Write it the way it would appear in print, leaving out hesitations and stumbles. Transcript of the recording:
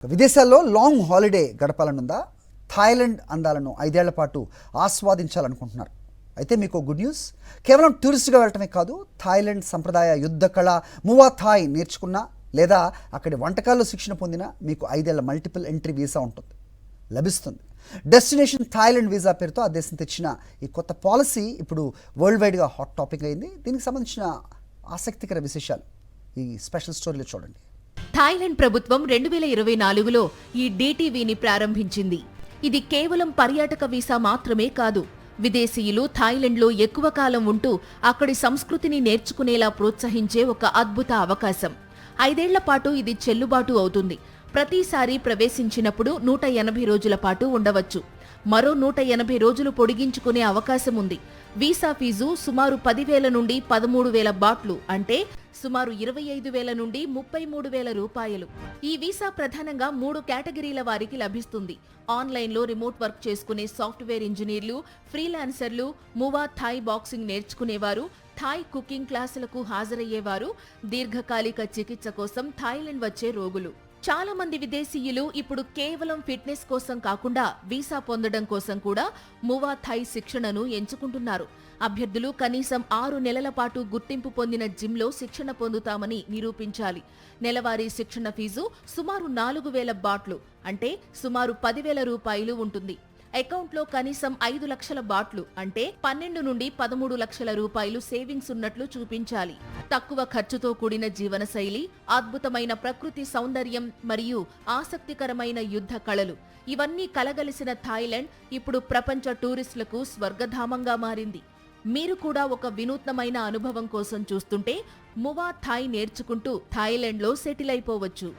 విదేశాల్లో long holiday గడపాలనుందా? Thailand అందాలను 5 ఏళ్ల పాటు ఆస్వాదించాలనుకుంటున్నారు. అయితే మీకు గుడ్ న్యూస్, కేవలం టూరిస్ట్గా వెళ్ళటమే కాదు, థాయిలాండ్ సంప్రదాయ యుద్ధ కళ మువా థాయ్ నేర్చుకున్నా లేదా అక్కడి వంటకాల్లో శిక్షణ పొందినా మీకు 5 ఏళ్ల మల్టిపుల్ ఎంట్రీ వీసా ఉంటుంది, లభిస్తుంది. డెస్టినేషన్ థాయిలాండ్ వీసా పేరుతో ఆ దేశం తెచ్చిన ఈ కొత్త పాలసీ ఇప్పుడు వరల్డ్ వైడ్గా హాట్ టాపిక్ అయింది. దీనికి సంబంధించిన ఆసక్తికర విశేషాలు ఈ స్పెషల్ స్టోరీలో చూడండి. థాయిలాండ్ ప్రభుత్వం 2024లో ఈ డీటీవీని ప్రారంభించింది. ఇది కేవలం పర్యాటక వీసా మాత్రమే కాదు, విదేశీయులు థాయిలాండ్లో ఎక్కువ కాలం ఉంటూ అక్కడి సంస్కృతిని నేర్చుకునేలా ప్రోత్సహించే ఒక అద్భుత అవకాశం. 5 ఏళ్ల పాటు ఇది చెల్లుబాటు అవుతుంది. ప్రతిసారి ప్రవేశించినప్పుడు 180 రోజుల పాటు ఉండవచ్చు. మరో 180 రోజులు పొడిగించుకునే అవకాశం ఉంది. వీసా ఫీజు సుమారు 10,000 నుండి 13,000 బాట్లు, అంటే సుమారు 25,000 నుండి 33,000 రూపాయలు. ఈ వీసా ప్రధానంగా 3 కేటగిరీల వారికి లభిస్తుంది. ఆన్లైన్లో రిమోట్ వర్క్ చేసుకునే సాఫ్ట్వేర్ ఇంజనీర్లు, ఫ్రీలాన్సర్లు, మువా థాయ్ బాక్సింగ్ నేర్చుకునేవారు, థాయ్ కుకింగ్ క్లాసులకు హాజరయ్యేవారు, దీర్ఘకాలిక చికిత్స కోసం థాయిలాండ్ వచ్చే రోగులు. చాలా మంది విదేశీయులు ఇప్పుడు కేవలం ఫిట్నెస్ కోసం కాకుండా వీసా పొందడం కోసం కూడా మువా థాయ్ శిక్షణను ఎంచుకుంటున్నారు. అభ్యర్థులు కనీసం 6 నెలల పాటు గుర్తింపు పొందిన జిమ్లో శిక్షణ పొందుతామని నిరూపించాలి. నెలవారీ శిక్షణ ఫీజు సుమారు 4,000 బాట్లు, అంటే సుమారు 10,000 రూపాయలు ఉంటుంది. అకౌంట్లో కనీసం 5 లక్షల బాట్లు, అంటే 12 నుండి 13 లక్షల రూపాయలు సేవింగ్స్ ఉన్నట్లు చూపించాలి. తక్కువ ఖర్చుతో కూడిన జీవనశైలి, అద్భుతమైన ప్రకృతి సౌందర్యం మరియు ఆసక్తికరమైన యుద్ధ కళలు, ఇవన్నీ కలగలిసిన థాయిలాండ్ ఇప్పుడు ప్రపంచ టూరిస్టులకు స్వర్గధామంగా మారింది. మీరు కూడా ఒక వినూత్నమైన అనుభవం కోసం చూస్తుంటే మువా థాయ్ నేర్చుకుంటూ థాయిలాండ్లో సెటిల్ అయిపోవచ్చు.